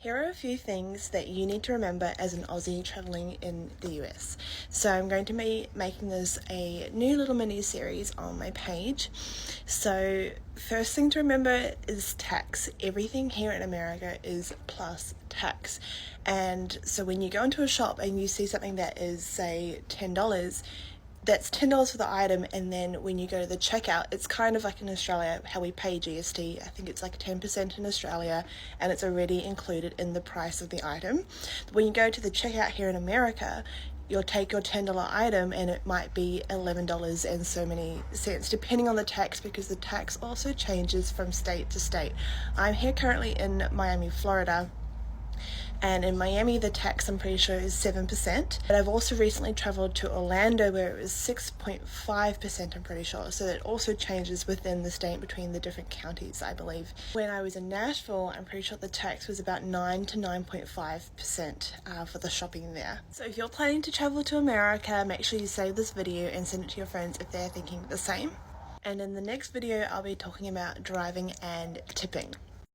Here are a few things that you need to remember as an Aussie travelling in the US. So I'm going to be making this a new little mini series on my page. So first thing to remember is tax. Everything here in America is plus tax. And so when you go into a shop and you see something that is, say, $10, that's $10 for the item, and then when you go to the checkout, it's kind of like in Australia how we pay GST. I think it's like 10% in Australia, and it's already included in the price of the item. When you go to the checkout here in America, you'll take your $10 item and it might be $11 and so many cents, depending on the tax, because the tax also changes from state to state. I'm here currently in Miami, Florida. And in Miami, the tax, I'm pretty sure, is 7%. But I've also recently traveled to Orlando where it was 6.5%, I'm pretty sure. So it also changes within the state between the different counties, I believe. When I was in Nashville, I'm pretty sure the tax was about 9 to 9.5% for the shopping there. So if you're planning to travel to America, make sure you save this video and send it to your friends if they're thinking the same. And in the next video, I'll be talking about driving and tipping.